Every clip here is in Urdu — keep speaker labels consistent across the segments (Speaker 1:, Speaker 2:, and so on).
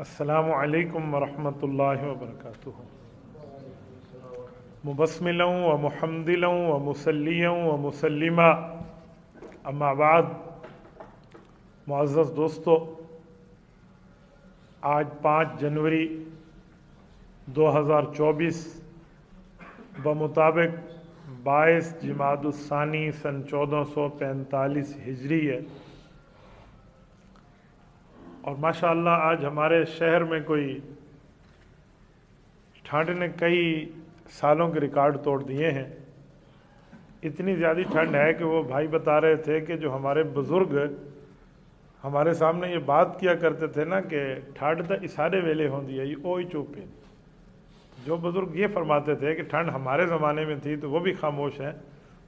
Speaker 1: السلام علیکم ورحمۃ اللہ وبرکاتہ۔ مبسملا و محمدلا و مسلیا و مسلما، اما بعد، معزز دوستو، آج 5 جنوری 2024 بمطابق 22 جمادی الثانی سن 1445 ہجری ہے، اور ماشاءاللہ آج ہمارے شہر میں کوئی ٹھنڈ نے کئی سالوں کے ریکارڈ توڑ دیے ہیں۔ اتنی زیادہ ٹھنڈ ہے کہ وہ بھائی بتا رہے تھے کہ جو ہمارے بزرگ ہمارے سامنے یہ بات کیا کرتے تھے نا کہ ٹھنڈ تو اشارے ویلے ہوندی ہے، یہ اوئی چوپے، جو بزرگ یہ فرماتے تھے کہ ٹھنڈ ہمارے زمانے میں تھی تو وہ بھی خاموش ہیں۔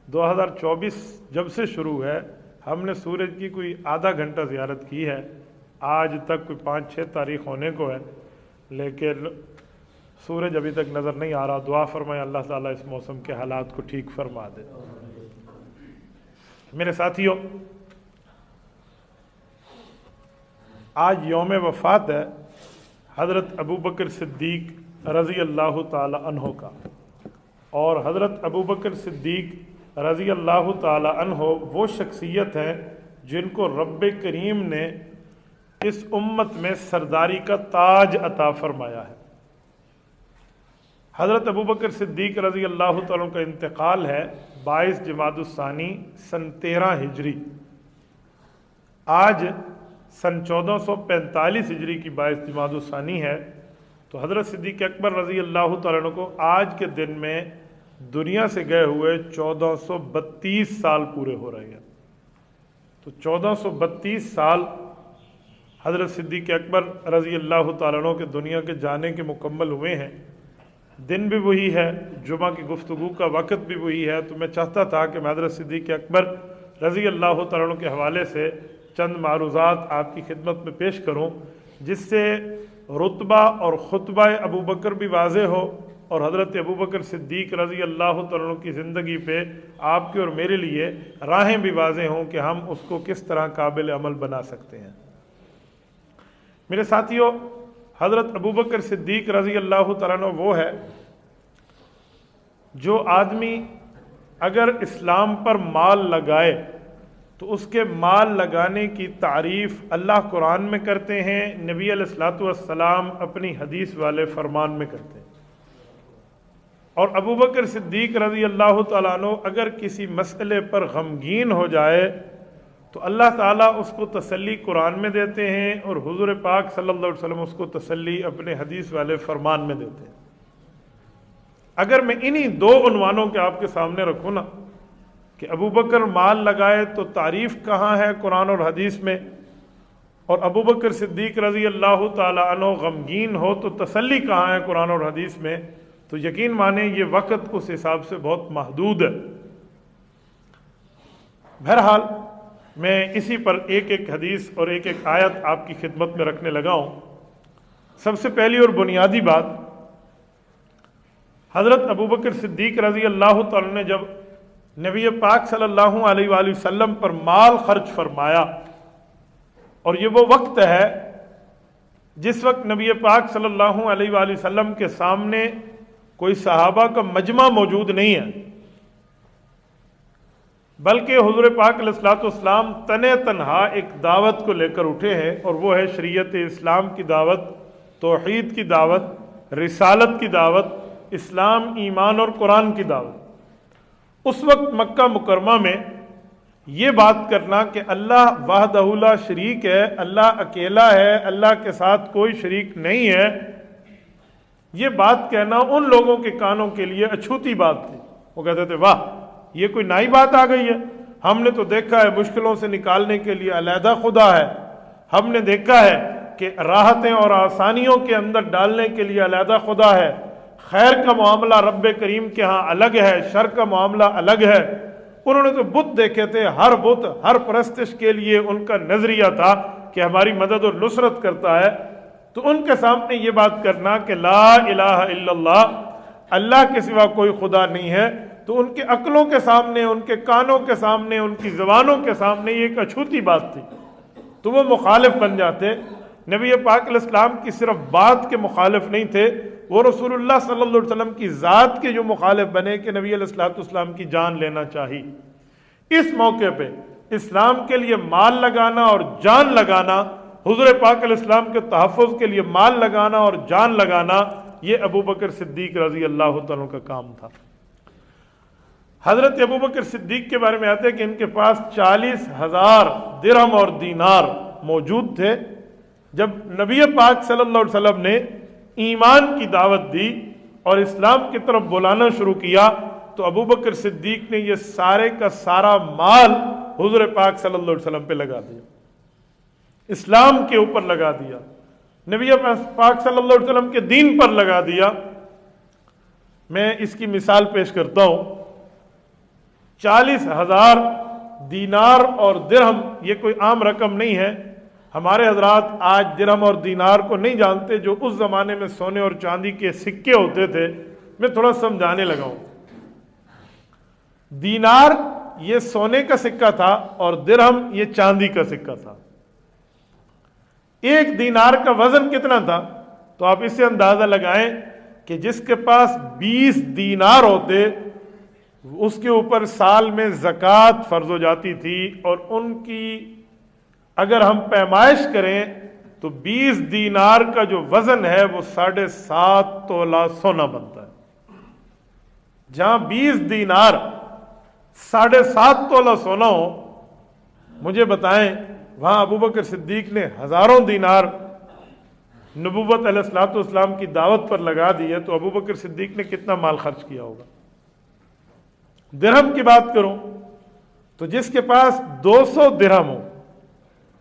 Speaker 1: 2024 جب سے شروع ہے، ہم نے سورج کی کوئی آدھا گھنٹہ زیارت کی ہے، آج تک کوئی 5-6 تاریخ ہونے کو ہے، لیکن سورج ابھی تک نظر نہیں آ رہا۔ دعا فرمائے اللہ تعالیٰ اس موسم کے حالات کو ٹھیک فرما دے۔ میرے ساتھیوں، آج یوم وفات ہے حضرت ابوبکر صدیق رضی اللہ تعالی عنہ کا، اور حضرت ابوبکر صدیق رضی اللہ تعالی عنہ وہ شخصیت ہیں جن کو رب کریم نے اس امت میں سرداری کا تاج عطا فرمایا ہے۔ حضرت ابوبکر صدیق رضی اللہ تعالیٰ کا انتقال ہے 22 جمادی الثانی سن 13 ہجری۔ آج سن 1445 ہجری کی 22 جمادی الثانی ہے، تو حضرت صدیق اکبر رضی اللہ تعالیٰ کو آج کے دن میں دنیا سے گئے ہوئے 1432 سال پورے ہو رہے ہیں۔ تو 1432 سال حضرت صدیق اکبر رضی اللہ تعالیٰ عنہ کے دنیا کے جانے کے مکمل ہوئے ہیں۔ دن بھی وہی ہے، جمعہ کی گفتگو کا وقت بھی وہی ہے، تو میں چاہتا تھا کہ میں حضرت صدیق اکبر رضی اللہ تعالیٰ عنہ کے حوالے سے چند معروضات آپ کی خدمت میں پیش کروں، جس سے رتبہ اور خطبہ ابوبکر بھی واضح ہو، اور حضرت ابوبکر صدیق رضی اللہ تعالیٰ عنہ کی زندگی پہ آپ کے اور میرے لیے راہیں بھی واضح ہوں کہ ہم اس کو کس طرح قابل عمل بنا سکتے ہیں۔ میرے ساتھیوں، حضرت ابوبکر صدیق رضی اللہ تعالیٰ عنہ وہ ہے جو آدمی اگر اسلام پر مال لگائے تو اس کے مال لگانے کی تعریف اللہ قرآن میں کرتے ہیں، نبی علیہ الصلوۃ والسلام اپنی حدیث والے فرمان میں کرتے ہیں۔ اور ابوبکر صدیق رضی اللہ تعالیٰ عنہ اگر کسی مسئلے پر غمگین ہو جائے تو اللہ تعالیٰ اس کو تسلی قرآن میں دیتے ہیں، اور حضور پاک صلی اللہ علیہ وسلم اس کو تسلی اپنے حدیث والے فرمان میں دیتے ہیں۔ اگر میں انہی 2 عنوانوں کے آپ کے سامنے رکھوں نا کہ ابوبکر مال لگائے تو تعریف کہاں ہے قرآن اور حدیث میں، اور ابوبکر صدیق رضی اللہ تعالیٰ عنہ غمگین ہو تو تسلی کہاں ہے قرآن اور حدیث میں، تو یقین مانیں یہ وقت اس حساب سے بہت محدود ہے۔ بہرحال میں اسی پر ایک حدیث اور ایک آیت آپ کی خدمت میں رکھنے لگا ہوں۔ سب سے پہلی اور بنیادی بات، حضرت ابوبکر صدیق رضی اللہ تعالیٰ نے جب نبی پاک صلی اللہ علیہ وآلہ وسلم پر مال خرچ فرمایا، اور یہ وہ وقت ہے جس وقت نبی پاک صلی اللہ علیہ وآلہ وسلم کے سامنے کوئی صحابہ کا مجمع موجود نہیں ہے، بلکہ حضور پاک علیہ الصلوۃ والسلام تنہا ایک دعوت کو لے کر اٹھے ہیں، اور وہ ہے شریعت اسلام کی دعوت، توحید کی دعوت، رسالت کی دعوت، اسلام، ایمان اور قرآن کی دعوت۔ اس وقت مکہ مکرمہ میں یہ بات کرنا کہ اللہ وحدہ لا شریک ہے، اللہ اکیلا ہے، اللہ کے ساتھ کوئی شریک نہیں ہے، یہ بات کہنا ان لوگوں کے کانوں کے لیے اچھوتی بات تھی۔ وہ کہتے تھے واہ، یہ کوئی نئی بات آ گئی ہے، ہم نے تو دیکھا ہے مشکلوں سے نکالنے کے لیے علیحدہ خدا ہے، ہم نے دیکھا ہے کہ راحتیں اور آسانیوں کے اندر ڈالنے کے لیے علیحدہ خدا ہے، خیر کا معاملہ رب کریم کے ہاں الگ ہے، شر کا معاملہ الگ ہے۔ انہوں نے تو بت دیکھے تھے، ہر بت ہر پرستش کے لیے ان کا نظریہ تھا کہ ہماری مدد اور نصرت کرتا ہے۔ تو ان کے سامنے یہ بات کرنا کہ لا الہ الا اللہ، اللہ کے سوا کوئی خدا نہیں ہے، تو ان کے عقلوں کے سامنے، ان کے کانوں کے سامنے، ان کی زبانوں کے سامنے یہ ایک اچھوتی بات تھی، تو وہ مخالف بن جاتے۔ نبی پاک علیہ السلام کی صرف بات کے مخالف نہیں تھے، وہ رسول اللہ صلی اللہ علیہ وسلم کی ذات کے جو مخالف بنے کہ نبی علیہ السلام کی جان لینا چاہیے۔ اس موقع پہ اسلام کے لیے مال لگانا اور جان لگانا، حضور پاک علیہ السلام کے تحفظ کے لیے مال لگانا اور جان لگانا، یہ ابو بکر صدیق رضی اللہ تعالیٰ کا کام تھا۔ حضرت ابو بکر صدیق کے بارے میں آتے ہیں کہ ان کے پاس 40,000 درہم اور دینار موجود تھے۔ جب نبی پاک صلی اللہ علیہ وسلم نے ایمان کی دعوت دی اور اسلام کی طرف بلانا شروع کیا تو ابو بکر صدیق نے یہ سارے کا سارا مال حضور پاک صلی اللہ علیہ وسلم پہ لگا دیا، اسلام کے اوپر لگا دیا، نبی پاک صلی اللہ علیہ وسلم کے دین پر لگا دیا۔ میں اس کی مثال پیش کرتا ہوں۔ 40,000 دینار اور درہم یہ کوئی عام رقم نہیں ہے۔ ہمارے حضرات آج درہم اور دینار کو نہیں جانتے، جو اس زمانے میں سونے اور چاندی کے سکے ہوتے تھے۔ میں تھوڑا سمجھانے لگا ہوں۔ دینار یہ سونے کا سکہ تھا اور درہم یہ چاندی کا سکہ تھا۔ ایک دینار کا وزن کتنا تھا؟ تو آپ اس سے اندازہ لگائیں کہ جس کے پاس 20 دینار ہوتے اس کے اوپر سال میں زکوٰۃ فرض ہو جاتی تھی، اور ان کی اگر ہم پیمائش کریں تو 20 دینار کا جو وزن ہے وہ 7.5 تولہ سونا بنتا ہے۔ جہاں 20 دینار 7.5 تولہ سونا ہو، مجھے بتائیں وہاں ابو بکر صدیق نے ہزاروں دینار نبوت علیہ الصلوۃ والسلام کی دعوت پر لگا دی ہے، تو ابو بکر صدیق نے کتنا مال خرچ کیا ہوگا۔ درہم کی بات کروں تو جس کے پاس 200 درہم ہو،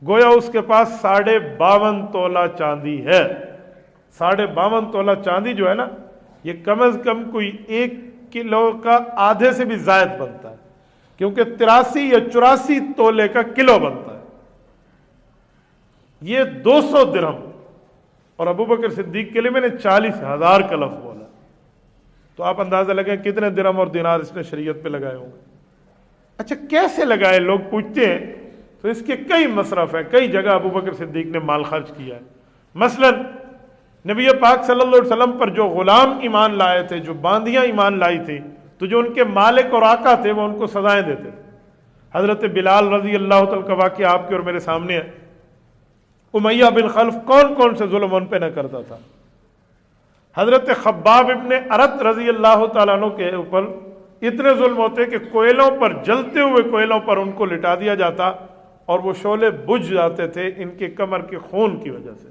Speaker 1: گویا اس کے پاس 52.5 تولہ چاندی ہے۔ 52.5 تولہ چاندی جو ہے نا، یہ کم از کم کوئی 1 کلو کا آدھے سے بھی زائد بنتا ہے، کیونکہ 83 یا 84 تولے کا کلو بنتا ہے۔ یہ 200 درہم، اور ابو بکر صدیق کے لیے میں نے 40,000 کا لفظ بولا، تو آپ اندازہ لگائیں کتنے درہم اور دینار اس نے شریعت پہ لگائے ہوں گے۔ اچھا کیسے لگائے؟ لوگ پوچھتے ہیں، تو اس کے کئی مصرف ہیں، کئی جگہ ابو بکر صدیق نے مال خرچ کیا ہے۔ مثلا نبی پاک صلی اللہ علیہ وسلم پر جو غلام ایمان لائے تھے، جو باندیاں ایمان لائی تھی، تو جو ان کے مالک اور آقا تھے وہ ان کو سزائیں دیتے تھے۔ حضرت بلال رضی اللہ تعالیٰ کا واقعہ آپ کے اور میرے سامنے ہے۔ امیہ بن خلف کون کون سے ظلم ان پہ نہ کرتا تھا۔ حضرت خباب ابن ارت رضی اللہ تعالیٰ عنہ کے اوپر اتنے ظلم ہوتے کہ کوئلوں پر، جلتے ہوئے کوئلوں پر ان کو لٹا دیا جاتا، اور وہ شعلے بجھ جاتے تھے ان کے کمر کے خون کی وجہ سے۔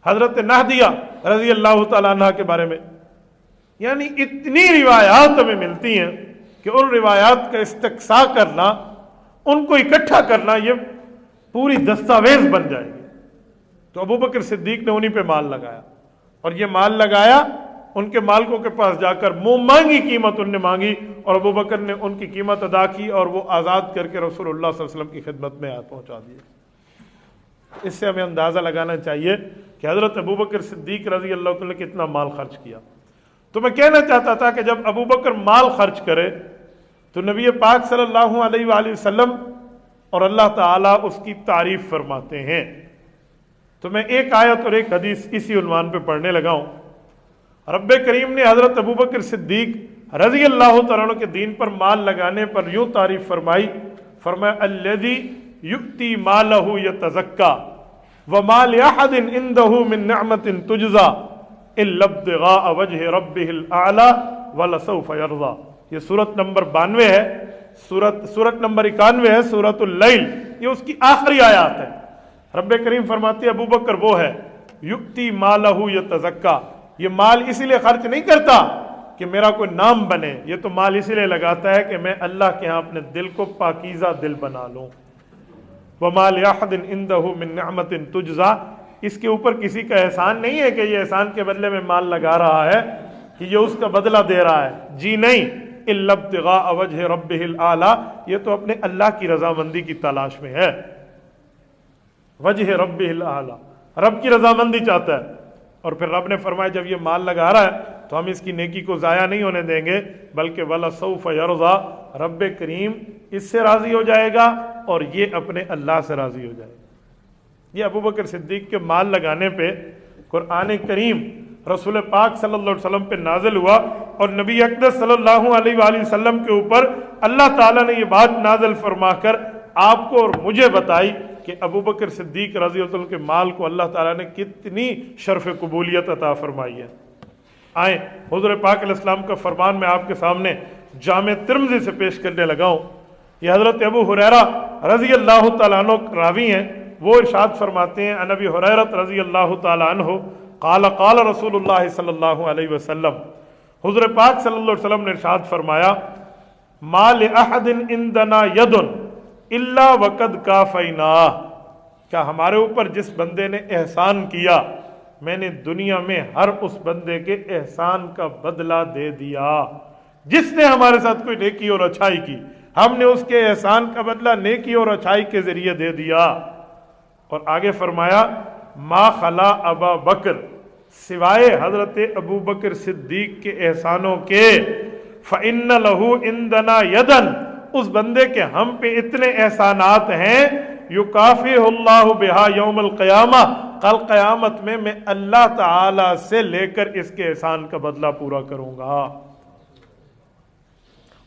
Speaker 1: حضرت نہدیہ رضی اللہ تعالیٰ عنہ کے بارے میں یعنی اتنی روایات ہمیں ملتی ہیں کہ ان روایات کا استقصاء کرنا، ان کو اکٹھا کرنا، یہ پوری دستاویز بن جائے گی۔ تو ابو بکر صدیق نے انہی پہ مال لگایا، اور یہ مال لگایا ان کے مالکوں کے پاس جا کر منہ مانگی قیمت ان نے مانگی، اور ابو بکر نے ان کی قیمت ادا کی اور وہ آزاد کر کے رسول اللہ صلی اللہ علیہ وسلم کی خدمت میں پہنچا دیے۔ اس سے ہمیں اندازہ لگانا چاہیے کہ حضرت ابو بکر صدیق رضی اللہ عنہ نے کتنا مال خرچ کیا۔ تو میں کہنا چاہتا تھا کہ جب ابو بکر مال خرچ کرے تو نبی پاک صلی اللہ علیہ وآلہ وسلم اور اللہ تعالیٰ اس کی تعریف فرماتے ہیں۔ تو میں ایک آیت اور ایک حدیث اسی عنوان پہ پڑھنے لگا ہوں۔ رب کریم نے حضرت ابو بکر صدیق رضی اللہ تعالیٰ عنہ کے دین پر مال لگانے پر یوں تعریف فرمائی، فرمایا الذی یؤتی مالہ یتزکا وما لأحد عنده من نعمت تجزا الا ابتغاء وجہ ربہ الاعلی ولسوف یرضی۔ یہ سورت نمبر 92 ہے، سورت نمبر 91 ہے، سورت اللیل، یہ اس کی آخری آیات ہے۔ رب کریم فرماتے ہیں ابو بکر وہ ہے یؤتی مالہ یتزکا، یہ مال اسی لیے خرچ نہیں کرتا کہ میرا کوئی نام بنے، یہ تو مال اسی لیے لگاتا ہے کہ میں اللہ کے ہاں اپنے دل کو پاکیزہ دل بنا لوں۔ وَمَا لِأَحَدٍ عِندَهُ مِن نِعْمَةٍ تُجْزَى، اس کے اوپر کسی کا احسان نہیں ہے کہ یہ احسان کے بدلے میں مال لگا رہا ہے کہ یہ اس کا بدلہ دے رہا ہے، جی نہیں، إِلَّا ابْتِغَاءَ وَجْهِ رَبِّهِ الْأَعْلَى، یہ تو اپنے اللہ کی رضامندی کی تلاش میں ہے۔ وجہ ربہ الاعلی، رب کی رضامندی چاہتا ہے۔ اور پھر رب نے فرمایا جب یہ مال لگا رہا ہے تو ہم اس کی نیکی کو ضائع نہیں ہونے دیں گے، بلکہ وَلَسَوْفَ يَرْضَى، رب کریم اس سے راضی ہو جائے گا اور یہ اپنے اللہ سے راضی ہو جائے گا۔ یہ ابو بکر صدیق کے مال لگانے پہ قرآن کریم رسول پاک صلی اللہ علیہ وسلم پہ نازل ہوا، اور نبی اقدس صلی اللہ علیہ وآلہ وسلم کے اوپر اللہ تعالیٰ نے یہ بات نازل فرما کر آپ کو اور مجھے بتائی کہ ابو بکر صدیق رضی اللہ عنہ کے مال کو اللہ تعالیٰ نے کتنی شرف قبولیت عطا فرمائی ہے۔ آئیں حضور پاک علیہ السلام کا فرمان میں آپ کے سامنے جامع ترمذی سے پیش کرنے لگا ہوں۔ یہ حضرت ابو ہریرہ رضی اللہ تعالیٰ عنہ راوی ہیں، وہ ارشاد فرماتے ہیں عن ابی ہریرہ رضی اللہ تعالیٰ عنہ قال قال رسول اللہ صلی اللہ علیہ وسلم، حضور پاک صلی اللہ علیہ وسلم نے ارشاد فرمایا ما لأحد عندنا ید الا وقد کافیناہ، کیا ہمارے اوپر جس بندے نے احسان کیا میں نے دنیا میں ہر اس بندے کے احسان کا بدلہ دے دیا۔ جس نے ہمارے ساتھ کوئی نیکی اور اچھائی کی ہم نے اس کے احسان کا بدلہ نیکی اور اچھائی کے ذریعے دے دیا۔ اور آگے فرمایا ما خلا ابا بکر، سوائے حضرت ابو بکر صدیق کے احسانوں کے، فإن لَهُ عِندَنَا يَدًا، اس بندے کے ہم پہ اتنے احسانات ہیں یکافئہ اللہ بہا یوم القیامہ، کل قیامت میں اللہ تعالی سے لے کر اس کے احسان کا بدلہ پورا کروں گا۔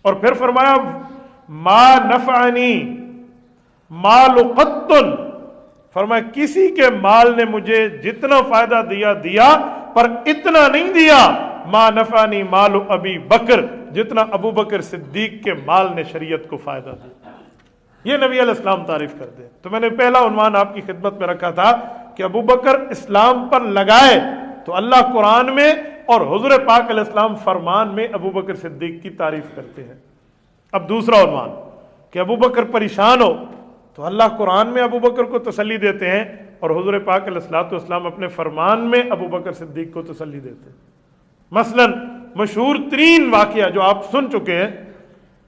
Speaker 1: اور پھر فرمایا ما نفعنی مال قط، فرمایا کسی کے مال نے مجھے جتنا فائدہ دیا پر اتنا نہیں دیا ما نفعنی مال ابی بکر، جتنا ابو بکر صدیق کے مال نے شریعت کو فائدہ دیا۔ یہ نبی علیہ السلام تعریف کرتے ہیں۔ تو میں نے پہلا عنوان آپ کی خدمت میں رکھا تھا کہ ابو بکر اسلام پر لگائے تو اللہ قرآن میں اور حضور پاک علیہ السلام فرمان میں ابو بکر صدیق کی تعریف کرتے ہیں۔ اب دوسرا عنوان کہ ابو بکر پریشان ہو تو اللہ قرآن میں ابو بکر کو تسلی دیتے ہیں، اور حضور پاک علیہ الصلوۃ والسلام اپنے فرمان میں ابو بکر صدیق کو تسلی دیتے ہیں۔ مثلا مشہور ترین واقعہ جو آپ سن چکے ہیں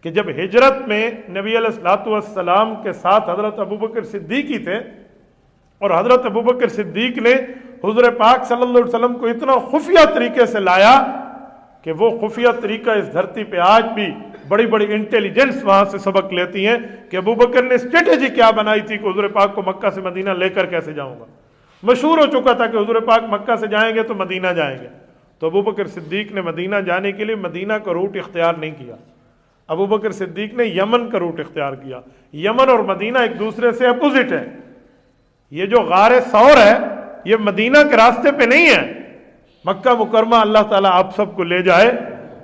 Speaker 1: کہ جب ہجرت میں نبی علیہ الصلوۃ والسلام کے ساتھ حضرت ابو بکر صدیق ہی تھے، اور حضرت ابو بکر صدیق نے حضور پاک صلی اللہ علیہ وسلم کو اتنا خفیہ طریقے سے لایا کہ وہ خفیہ طریقہ اس دھرتی پہ آج بھی بڑی بڑی انٹیلیجنس وہاں سے سبق لیتی ہیں کہ ابو بکر نے اسٹریٹجی کیا بنائی تھی کہ حضور پاک کو مکہ سے مدینہ لے کر کیسے جاؤں گا۔ مشہور ہو چکا تھا کہ حضور پاک مکہ سے جائیں گے تو مدینہ جائیں گے، تو ابو بکر صدیق نے مدینہ جانے کے لیے مدینہ کا روٹ اختیار نہیں کیا، ابو بکر صدیق نے یمن کا روٹ اختیار کیا۔ یمن اور مدینہ ایک دوسرے سے اپوزٹ ہے۔ یہ جو غار ثور ہے یہ مدینہ کے راستے پہ نہیں ہے۔ مکہ مکرمہ اللہ تعالیٰ آپ سب کو لے جائے،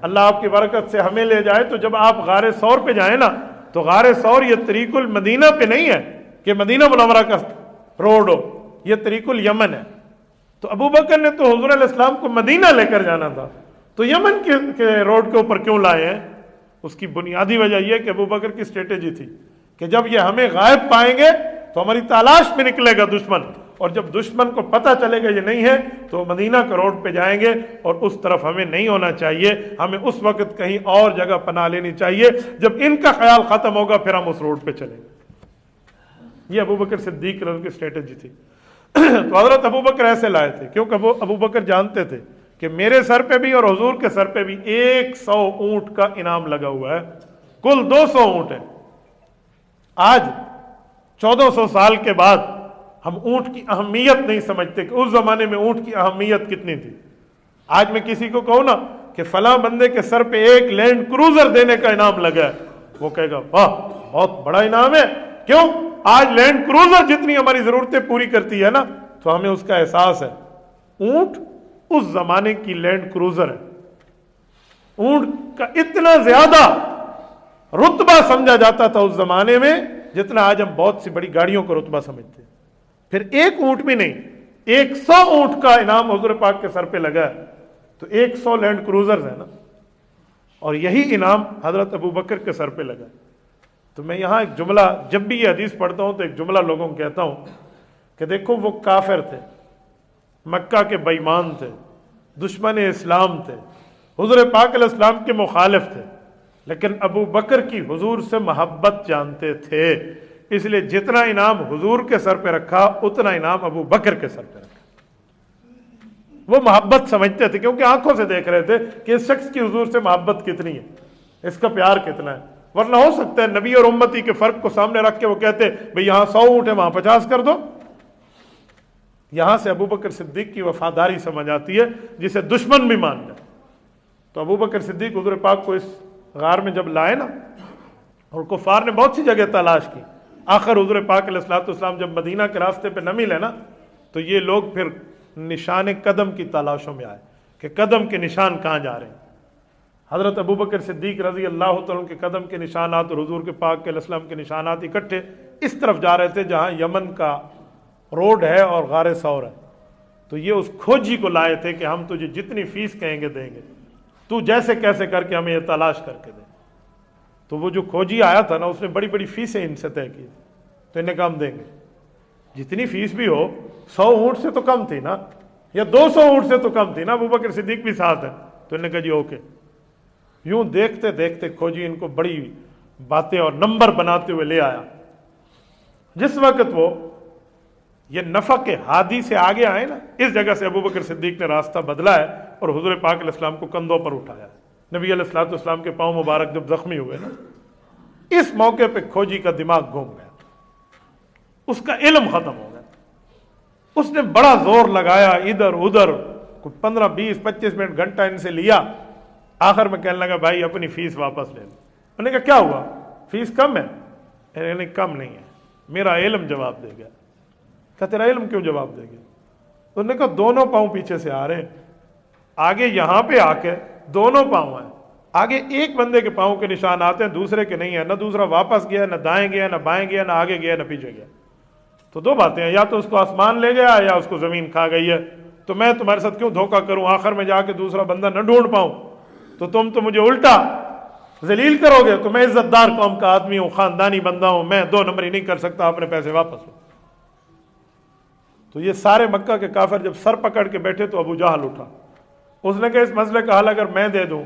Speaker 1: اللہ آپ کی برکت سے ہمیں لے جائے، تو جب آپ غار ثور پہ جائیں نا تو غار ثور یہ طریق المدینہ پہ نہیں ہے کہ مدینہ منورہ کا روڈ ہو، یہ طریق الیمن ہے۔ تو ابو بکر نے تو حضور علیہ السلام کو مدینہ لے کر جانا تھا، تو یمن کے روڈ کے اوپر کیوں لائے ہیں؟ اس کی بنیادی وجہ یہ کہ ابو بکر کی اسٹریٹجی تھی کہ جب یہ ہمیں غائب پائیں گے تو ہماری تلاش میں نکلے گا دشمن، اور جب دشمن کو پتہ چلے گا یہ نہیں ہے تو مدینہ کا روڈ پہ جائیں گے، اور اس طرف ہمیں نہیں ہونا چاہیے، ہمیں اس وقت کہیں اور جگہ پناہ لینی چاہیے، جب ان کا خیال ختم ہوگا پھر ہم اس روڈ پہ چلیں گے۔ یہ ابو بکر صدیق کی اسٹریٹجی تھی۔ تو حضرت ابو بکر ایسے لائے تھے کیونکہ وہ ابو بکر جانتے تھے کہ میرے سر پہ بھی اور حضور کے سر پہ بھی 100 اونٹ کا انعام لگا ہوا ہے، کل 200 اونٹ ہے۔ آج 1400 سال کے بعد ہم اونٹ کی اہمیت نہیں سمجھتے کہ اس زمانے میں اونٹ کی اہمیت کتنی تھی۔ آج میں کسی کو کہوں نا کہ فلاں بندے کے سر پہ ایک لینڈ کروزر دینے کا انعام لگا ہے، وہ کہے گا واہ بہت بڑا انعام ہے۔ کیوں؟ آج لینڈ کروزر جتنی ہماری ضرورتیں پوری کرتی ہے نا تو ہمیں اس کا احساس ہے۔ اونٹ اس زمانے کی لینڈ کروزر ہے، اونٹ کا اتنا زیادہ رتبہ سمجھا جاتا تھا اس زمانے میں جتنا آج ہم بہت سی بڑی گاڑیوں کو رتبہ سمجھتے ہیں۔ پھر ایک اونٹ بھی نہیں، 100 اونٹ کا انعام حضور پاک کے سر پہ لگا ہے، تو 100 لینڈ کروزرز ہیں نا، اور یہی انعام حضرت ابو بکر کے سر پہ لگا ہے۔ تو میں یہاں ایک جملہ، جب بھی یہ حدیث پڑھتا ہوں تو ایک جملہ لوگوں کو کہتا ہوں کہ دیکھو وہ کافر تھے، مکہ کے بے ایمان تھے، دشمن اسلام تھے، حضور پاک علیہ السلام کے مخالف تھے، لیکن ابو بکر کی حضور سے محبت جانتے تھے، اس لیے جتنا انعام حضور کے سر پہ رکھا اتنا انعام ابو بکر کے سر پہ رکھا۔ وہ محبت سمجھتے تھے کیونکہ آنکھوں سے دیکھ رہے تھے کہ اس شخص کی حضور سے محبت کتنی ہے، اس کا پیار کتنا ہے۔ ورنہ ہو سکتا ہے نبی اور امتی کے فرق کو سامنے رکھ کے وہ کہتے بھئی یہاں 100 اونٹ ہے وہاں 50 کر دو، یہاں سے ابو بکر صدیق کی وفاداری سمجھ آتی ہے جسے دشمن بھی مان جائے۔ تو ابو بکر صدیق حضور پاک کو اس غار میں جب لائے نا، اور کفار نے بہت سی جگہ تلاش کی، آخر حضور پاک علیہ الصلوۃ والسلام جب مدینہ کے راستے پہ نہ ملے نا، تو یہ لوگ پھر نشان قدم کی تلاشوں میں آئے کہ قدم کے نشان کہاں جا رہے ہیں۔ حضرت ابو بکر صدیق رضی اللہ تعالیٰ کے قدم کے نشانات اور حضور کے پاک علیہ السلام کے نشانات اکٹھے اس طرف جا رہے تھے جہاں یمن کا روڈ ہے اور غار ثور ہے۔ تو یہ اس کھوجی کو لائے تھے کہ ہم تجھے جتنی فیس کہیں گے دیں گے، تو جیسے کیسے کر کے ہمیں یہ تلاش کر کے دے۔ تو وہ جو کھوجی آیا تھا نا، اس نے بڑی بڑی فیسیں ان سے طے کی، تو انہیں کہا ہم دیں گے جتنی فیس بھی ہو، 100 اونٹ سے تو کم تھی نا، یا 200 اونٹ سے تو کم تھی نا، ابو بکر صدیق بھی ساتھ ہے۔ تو انہوں نے کہا جی اوکے۔ یوں دیکھتے دیکھتے کھوجی ان کو بڑی باتیں اور نمبر بناتے ہوئے لے آیا۔ جس وقت وہ یہ نفق ہادی سے آگے آئے نا، اس جگہ سے ابو بکر صدیق نے راستہ بدلا ہے اور حضور پاک علیہ السلام کو کندھوں پر اٹھایا۔ نبی علیہ الصلوۃ والسلام کے پاؤں مبارک جب زخمی ہوئے نا، اس موقع پہ کھوجی کا دماغ گھوم گیا، اس کا علم ختم ہو گیا۔ اس نے بڑا زور لگایا ادھر ادھر، 15 20 25 منٹ گھنٹہ ان سے لیا، آخر میں کہنے لگا بھائی اپنی فیس واپس لے لو۔ انہوں نے کہا کیا ہوا، فیس کم ہے؟ یعنی کم نہیں ہے، میرا علم جواب دے گیا۔ کہ تیرا علم کیوں جواب دے گیا؟ انہوں نے کہا دونوں پاؤں پیچھے سے آ رہے ہیں، آگے یہاں پہ آ کے دونوں پاؤں ہیں، آگے ایک بندے کے پاؤں کے نشان آتے ہیں، دوسرے کے نہیں ہیں، نہ دوسرا واپس گیا، نہ دائیں گیا، نہ بائیں گیا، نہ آگے گیا، نہ پیچھے گیا۔ تو دو باتیں ہیں، یا تو اس کو آسمان لے گیا یا اس کو زمین کھا گئی ہے۔ تو میں تمہارے ساتھ کیوں دھوکہ کروں، آخر میں جا کے دوسرا بندہ نہ ڈھونڈ پاؤں تو تم تو مجھے الٹا ذلیل کرو گے۔ تو میں عزت دار قوم کا آدمی ہوں، خاندانی بندہ ہوں، میں 2 نمبری نہیں کر سکتا، اپنے پیسے واپس لو۔ تو یہ سارے مکہ کے کافر جب سر پکڑ کے بیٹھے تو ابو جہل اٹھا، اس نے کہا اس مسئلے کا حل اگر میں دے دوں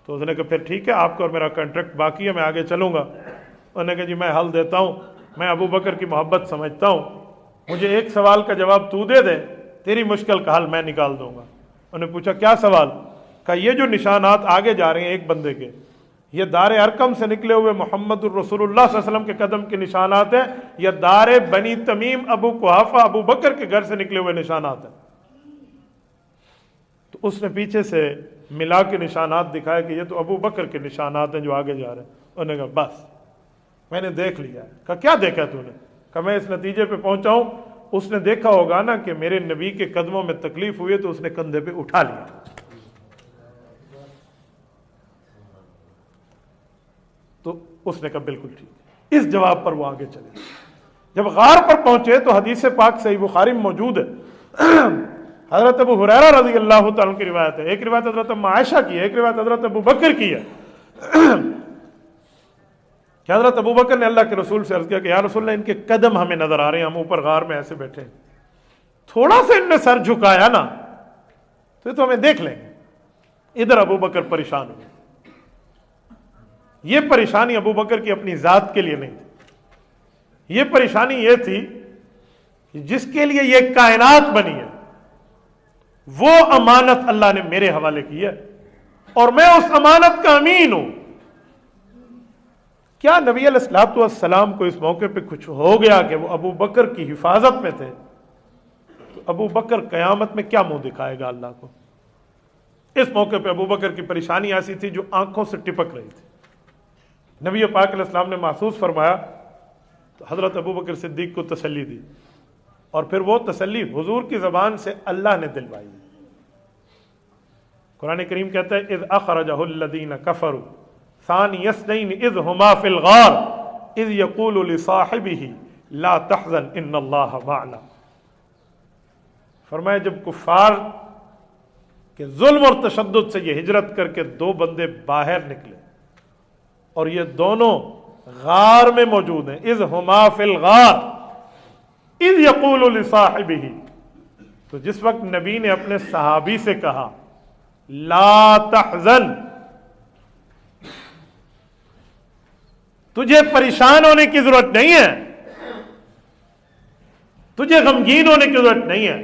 Speaker 1: تو اس نے کہا پھر ٹھیک ہے، آپ کو اور میرا کانٹریکٹ باقی ہے، میں آگے چلوں گا۔ انہوں نے کہا جی میں حل دیتا ہوں، میں ابو بکر کی محبت سمجھتا ہوں، مجھے ایک سوال کا جواب تو دے دے، تیری مشکل کا حل میں نکال دوں گا۔ انہوں نے پوچھا کیا سوال؟ کہا یہ جو نشانات آگے جا رہے ہیں ایک بندے کے، یہ دار ارقم سے نکلے ہوئے محمد الرسول اللہ صلی اللہ علیہ وسلم کے قدم کے نشانات ہیں، یا دار بنی تمیم ابو قحافہ ابو بکر کے گھر سے نکلے ہوئے نشانات ہیں؟ تو اس نے پیچھے سے ملا کے نشانات دکھائے کہ یہ تو ابو بکر کے نشانات ہیں جو آگے جا رہے ہیں۔ انہوں نے کہا بس میں نے دیکھ لیا ہے۔ کہا کیا دیکھا تو نے؟ کہا میں اس نتیجے پہ پہنچا ہوں، اس نے دیکھا ہوگا نا کہ میرے نبی کے قدموں میں تکلیف ہوئی تو اس نے کندھے پہ اٹھا لیا۔ تو اس نے کہا بالکل ٹھیک۔ اس جواب پر وہ آگے چلے۔ جب غار پر پہنچے تو حدیث پاک صحیح بخاری میں موجود ہے، حضرت ابو ہریرہ رضی اللہ تعالیٰ کی روایت ہے، ایک روایت حضرت ام عائشہ کی ہے، ایک روایت حضرت ابو بکر کی ہے کہ حضرت ابو بکر نے اللہ کے رسول سے عرض کیا کہ یا رسول اللہ ان کے قدم ہمیں نظر آ رہے ہیں، ہم اوپر غار میں ایسے بیٹھے ہیں، تھوڑا سا ان نے سر جھکایا نا تو ہمیں دیکھ لیں گے۔ ادھر ابو بکر پریشان ہوئے۔ یہ پریشانی ابو بکر کی اپنی ذات کے لیے نہیں تھی، یہ پریشانی یہ تھی کہ جس کے لیے یہ کائنات بنی ہے وہ امانت اللہ نے میرے حوالے کی ہے اور میں اس امانت کا امین ہوں۔ کیا نبی علیہ الصلوۃ والسلام کو اس موقع پہ کچھ ہو گیا کہ وہ ابو بکر کی حفاظت میں تھے، تو ابو بکر قیامت میں کیا منہ دکھائے گا اللہ کو؟ اس موقع پہ ابو بکر کی پریشانی ایسی تھی جو آنکھوں سے ٹپک رہی تھی۔ نبی پاک علیہ السلام نے محسوس فرمایا تو حضرت ابو بکر صدیق کو تسلی دی، اور پھر وہ تسلی حضور کی زبان سے اللہ نے دلوائی۔ قرآن کریم کہتا ہے اذ اخرجہ الذین کفروا ثانی اثنین اذ ہما فی الغار اذ یقول لصاحبہ لا تحزن ان اللہ معنا۔ فرمایا جب کفار کے ظلم اور تشدد سے یہ ہجرت کر کے 2 بندے باہر نکلے اور یہ دونوں غار میں موجود ہیں، اذ ہما فی الغار اذ یقول لصاحبہ، تو جس وقت نبی نے اپنے صحابی سے کہا لا تحزن، تجھے پریشان ہونے کی ضرورت نہیں ہے، تجھے غمگین ہونے کی ضرورت نہیں ہے،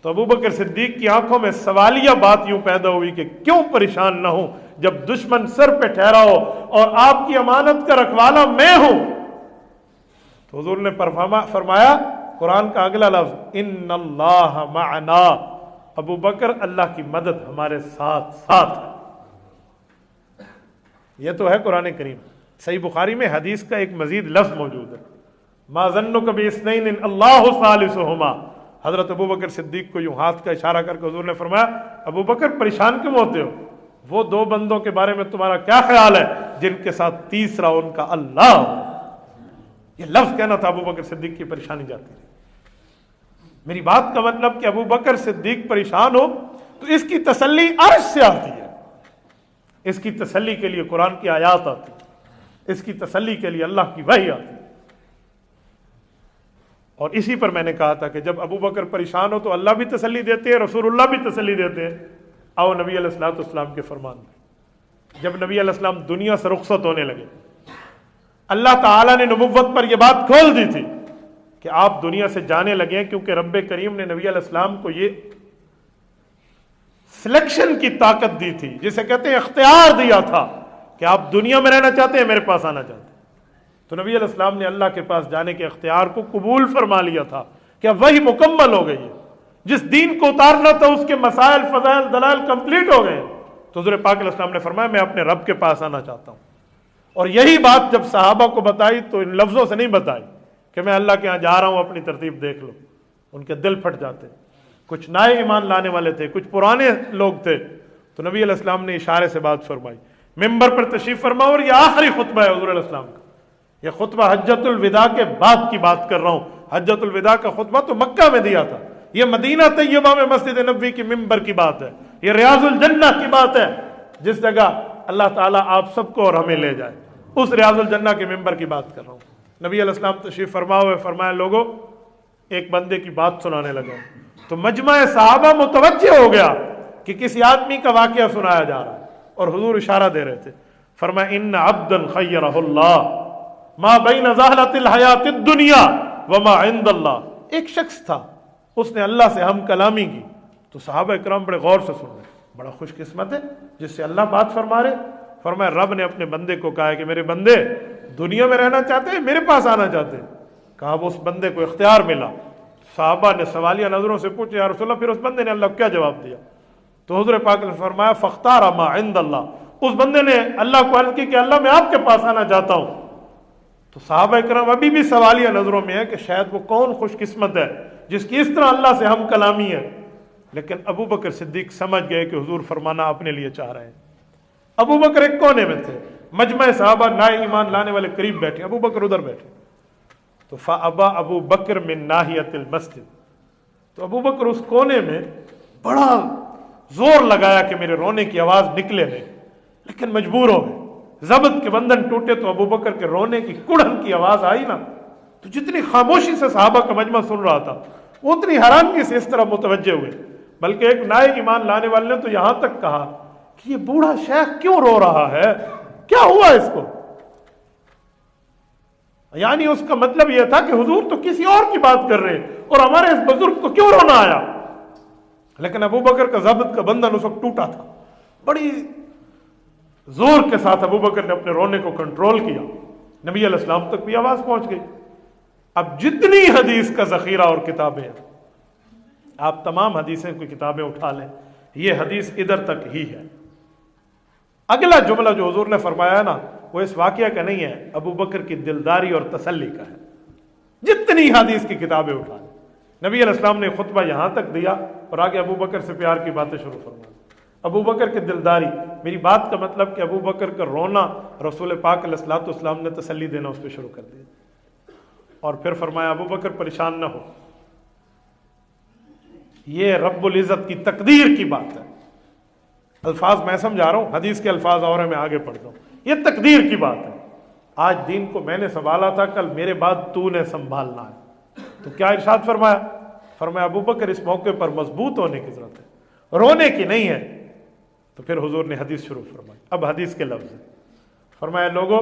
Speaker 1: تو ابو بکر صدیق کی آنکھوں میں سوالیہ بات یوں پیدا ہوئی کہ کیوں پریشان نہ ہوں جب دشمن سر پہ ٹھہرا ہو اور آپ کی امانت کا رکھوالا میں ہوں۔ تو حضور نے فرمایا قرآن کا اگلا لفظ ان اللہ معنا، ابو بکر اللہ کی مدد ہمارے ساتھ ساتھ ہے۔ یہ تو ہے قرآن کریم۔ صحیح بخاری میں حدیث کا ایک مزید لفظ موجود ہے، ما ظنک باثنین اللہ ثالثہما۔ حضرت ابو بکر صدیق کو یوں ہاتھ کا اشارہ کر کے حضور نے فرمایا ابو بکر پریشان کیوں ہوتے ہو، وہ دو بندوں کے بارے میں تمہارا کیا خیال ہے جن کے ساتھ تیسرا ان کا اللہ ہو۔ یہ لفظ کہنا تھا، ابو بکر صدیق کی پریشانی جاتی تھی۔ میری بات کا مطلب کہ ابو بکر صدیق پریشان ہو تو اس کی تسلی عرش سے آتی ہے، اس کی تسلی کے لیے قرآن کی آیات آتی ہے، اس کی تسلی کے لیے اللہ کی وحی آتی ہے۔ اور اسی پر میں نے کہا تھا کہ جب ابو بکر پریشان ہو تو اللہ بھی تسلی دیتے ہیں، رسول اللہ بھی تسلی دیتے ہیں۔ آؤ نبی علیہ الصلوۃ والسلام کے فرمان میں، جب نبی علیہ السلام دنیا سے رخصت ہونے لگے، اللہ تعالیٰ نے نبوت پر یہ بات کھول دی تھی کہ آپ دنیا سے جانے لگے، کیونکہ رب کریم نے نبی علیہ السلام کو یہ سلیکشن کی طاقت دی تھی، جسے کہتے ہیں اختیار دیا تھا کہ آپ دنیا میں رہنا چاہتے ہیں میرے پاس آنا چاہتے ہیں۔ تو نبی علیہ السلام نے اللہ کے پاس جانے کے اختیار کو قبول فرما لیا تھا کہ اب وہی مکمل ہو گئی ہے، جس دین کو اتارنا تھا اس کے مسائل فضائل دلائل کمپلیٹ ہو گئے۔ تو حضور پاک علیہ السلام نے فرمایا میں اپنے رب کے پاس آنا چاہتا ہوں۔ اور یہی بات جب صحابہ کو بتائی تو ان لفظوں سے نہیں بتائی کہ میں اللہ کے ہاں جا رہا ہوں اپنی ترتیب دیکھ لو، ان کے دل پھٹ جاتے۔ کچھ نئے ایمان لانے والے تھے، کچھ پرانے لوگ تھے، تو نبی علیہ السلام نے اشارے سے بات فرمائی، ممبر پر تشریف فرما، اور یہ آخری خطبہ ہے حضور علیہ السلام کا، یہ خطبہ حجۃ الوداع کے بعد کی بات کر رہا ہوں۔ حجۃ الوداع کا خطبہ تو مکہ میں دیا تھا، یہ مدینہ طیبہ میں مسجد نبوی کی ممبر کی بات ہے، یہ ریاض الجنہ کی بات ہے، جس جگہ اللہ تعالیٰ آپ سب کو اور ہمیں لے جائے، اس ریاض الجنہ کے ممبر کی بات کر رہا ہوں۔ نبی علیہ السلام تشریف فرما ہوئے فرمایا لوگوں ایک بندے کی بات سنانے لگا، تو مجمع صحابہ متوجہ ہو گیا کہ کسی آدمی کا واقعہ سنایا جا رہا ہے، اور حضور اشارہ دے رہے تھے، فرمایا ان عبدا خیرہ اللہ ما بین زہلۃ الحیات الدنیا وما عند اللہ۔ ایک شخص تھا، اس نے اللہ سے ہم کلامی کی، تو صحابہ اکرام بڑے غور سے سن رہے، بڑا خوش قسمت ہے جس سے اللہ بات فرما رہے۔ فرمایا رب نے اپنے بندے کو کہا ہے کہ میرے بندے دنیا میں رہنا چاہتے ہیں میرے پاس آنا چاہتے ہیں؟ کہا وہ اس بندے کو اختیار ملا۔ صحابہ نے سوالیہ نظروں سے پوچھا یا رسول اللہ، پھر اس بندے نے اللہ کو کیا جواب دیا؟ تو حضور پاک نے فرمایا فاختار ما عند اللہ، اس بندے نے اللہ کو عرض کی کہ اللہ میں آپ کے پاس آنا چاہتا ہوں۔ تو صحابہ کرام ابھی بھی سوالیہ نظروں میں ہے کہ شاید وہ کون خوش قسمت ہے جس کی اس طرح اللہ سے ہم کلامی ہے، لیکن ابو بکر صدیق سمجھ گئے کہ حضور فرمانا اپنے لیے چاہ رہے ہیں۔ ابو بکر ایک کونے میں تھے، مجمع صحابہ نئے ایمان لانے والے قریب بیٹھے، ابو بکر ادھر بیٹھے، تو فابا ابو بکر من ناحیت المسجد، تو ابو بکر اس کونے میں بڑا زور لگایا کہ میرے رونے کی آواز نکلے نہیں، لیکن مجبور ہو گئے، ضبط کے بندھن ٹوٹے تو ابو بکر کے رونے کی کڑھن کی آواز آئی نا، تو جتنی خاموشی سے صحابہ کا مجمع سن رہا تھا وہ اتنی حیرانگی سے اس طرح متوجہ ہوئے، بلکہ ایک نئے ایمان لانے والے نے تو یہاں تک کہا کہ یہ بوڑھا شیخ کیوں رو رہا ہے، کیا ہوا اس کو؟ یعنی اس کا مطلب یہ تھا کہ حضور تو کسی اور کی بات کر رہے اور ہمارے اس بزرگ کو کیوں رونا آیا؟ لیکن ابو بکر کا ضابط کا بندھن اس وقت ٹوٹا تھا، بڑی زور کے ساتھ ابو بکر نے اپنے رونے کو کنٹرول کیا، نبی علیہ السلام تک بھی آواز پہنچ گئی۔ اب جتنی حدیث کا ذخیرہ اور کتابیں ہیں، آپ تمام حدیثیں کی کتابیں اٹھا لیں، یہ حدیث ادھر تک ہی ہے۔ اگلا جملہ جو حضور نے فرمایا نا وہ اس واقعہ کا نہیں ہے، ابو بکر کی دلداری اور تسلی کا ہے۔ جتنی حدیث کی کتابیں اٹھا لیں، نبی علیہ السلام نے خطبہ یہاں تک دیا اور آگے ابو بکر سے پیار کی باتیں شروع فرمائی۔ ابو بکر کی دلداری، میری بات کا مطلب کہ ابو بکر کا رونا رسول پاک علیہ الصلوۃ والسلام نے تسلی دینا اس پہ شروع کر دیا، اور پھر فرمایا ابو بکر پریشان نہ ہو، یہ رب العزت کی تقدیر کی بات ہے۔ الفاظ میں سمجھا رہا ہوں، حدیث کے الفاظ اور میں آگے پڑھتا ہوں، یہ تقدیر کی بات ہے۔ آج دین کو میں نے سنبھالا تھا، کل میرے بعد تو نے سنبھالنا ہے۔ تو کیا ارشاد فرمایا؟ فرمایا ابو بکر اس موقع پر مضبوط ہونے کی ضرورت ہے، رونے کی نہیں ہے۔ تو پھر حضور نے حدیث شروع فرمائی، اب حدیث کے لفظ ہیں۔ فرمایا لوگوں،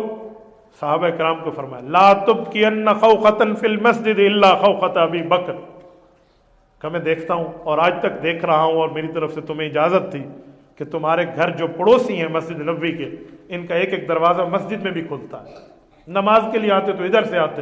Speaker 1: صحابہ کرام کو فرمایا لا تبکین خوخۃ فی المسجد الا خوخۃ ابی بکر، کہ میں دیکھتا ہوں اور آج تک دیکھ رہا ہوں، اور میری طرف سے تمہیں اجازت تھی کہ تمہارے گھر جو پڑوسی ہیں مسجد نبوی کے، ان کا ایک ایک دروازہ مسجد میں بھی کھلتا ہے، نماز کے لیے آتے تو ادھر سے آتے،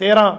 Speaker 1: 13